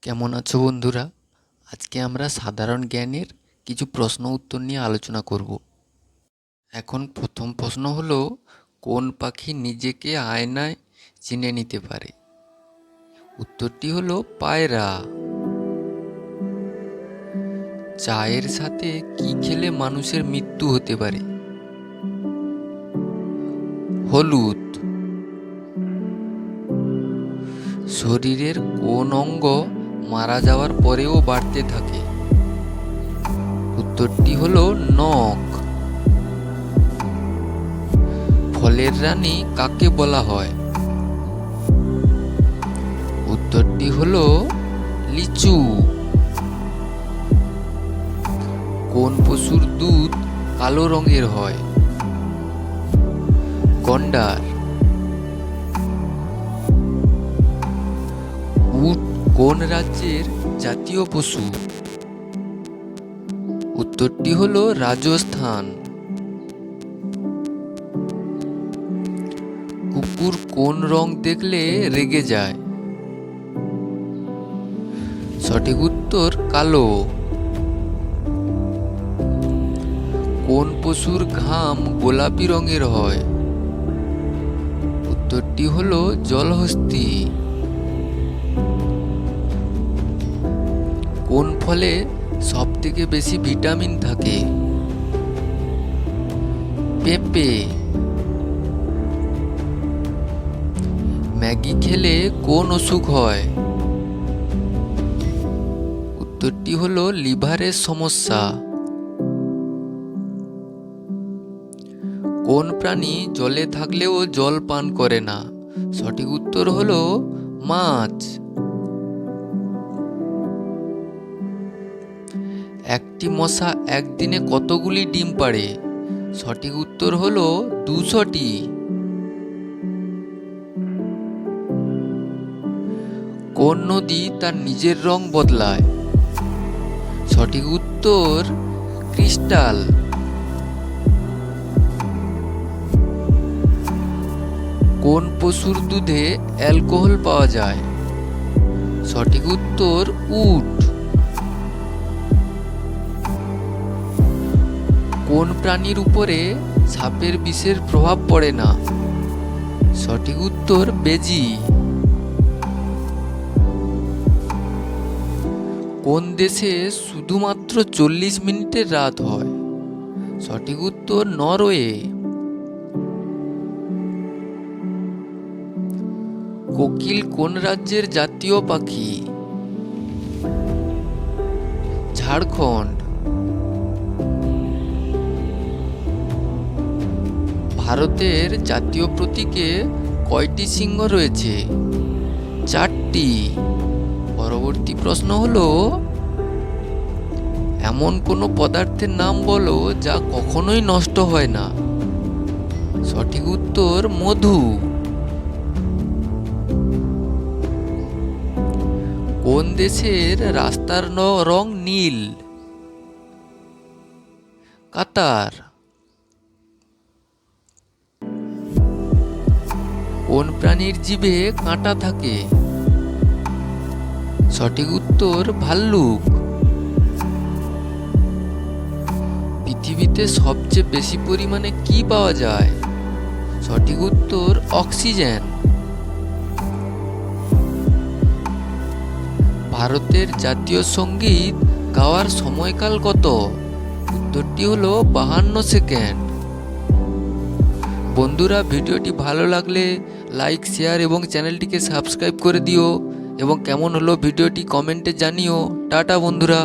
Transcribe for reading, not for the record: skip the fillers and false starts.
কেমন আছো বন্ধুরা? আজকে আমরা সাধারণ জ্ঞানের কিছু প্রশ্ন উত্তর নিয়ে আলোচনা করব। এখন প্রথম প্রশ্ন হলো, কোন পাখি নিজেকে আয়নায় চিনে নিতে পারে? উত্তরটি হলো পায়রা। চায়ের সাথে কি খেলে মানুষের মৃত্যু হতে পারে? হলুদ। শরীরের কোন অঙ্গ মারা যাওয়ার পরেও বাড়তে থাকে? উত্তরটি হলো নখ। ফলের রানী কাকে বলা হয়? উত্তরটি হলো লিচু। কোন পশুর দুধ কালো রঙের হয়? গন্ডার। উট কোন রাজ্যের জাতীয় পশু? উত্তরটি হলো রাজস্থান। কুকুর কোন রং দেখলে রেগে যায়? সঠিক উত্তর কালো। কোন পশুর ঘাম গোলাপি রঙের হয়? উত্তরটি হলো জলহস্তী। কোন ফলে সব থেকে বেশি ভিটামিন থাকে? পেঁপে। ম্যাগি খেলে কোন অসুখ হয়? উত্তরটি হলো লিভারের সমস্যা। কোন প্রাণী জলে থাকলেও জল পান করে না? সঠিক উত্তর হলো মাছ। একটি মশা একদিনে কতগুলি ডিম পাড়ে? সঠিক উত্তর হলো 200টি। কোন নদী তার নিজের রং বদলায়? সঠিক উত্তর ক্রিস্টাল। কোন পশুর দুধে অ্যালকোহল পাওয়া যায়? সঠিক উত্তর উট। কোন প্রাণীর উপরে সাপের বিষের প্রভাব পড়ে না? সঠিক উত্তর বেজি। কোন দেশে শুধুমাত্র 40 মিনিটের রাত হয়? সঠিক উত্তর নরওয়ে। কোকিল কোন রাজ্যের জাতীয় পাখি? ঝাড়খণ্ড। ভারতের জাতীয় প্রতীকে কয়টি সিংহ রয়েছে? 4টি। পরবর্তী প্রশ্ন হলো, এমন কোনো পদার্থের নাম বলো যা কখনোই নষ্ট হয় না? সঠিক উত্তর মধু। কোন দেশের রাস্তার রং নীল? কাতার। কোন প্রাণীর জিভে কাঁটা থাকে? সঠিক উত্তর ভাল্লুক। পৃথিবীতে সবচেয়ে বেশি পরিমাণে কি পাওয়া যায়? সঠিক উত্তর অক্সিজেন। ভারতের জাতীয় সঙ্গীত গাওয়ার সময়কাল কত? উত্তরটি হলো 52 সেকেন্ড। বন্ধুরা, ভিডিওটি ভালো লাগলে লাইক, শেয়ার এবং চ্যানেলটিকে সাবস্ক্রাইব করে দিও এবং কেমন হলো ভিডিওটি কমেন্টে জানিও। টাটা বন্ধুরা।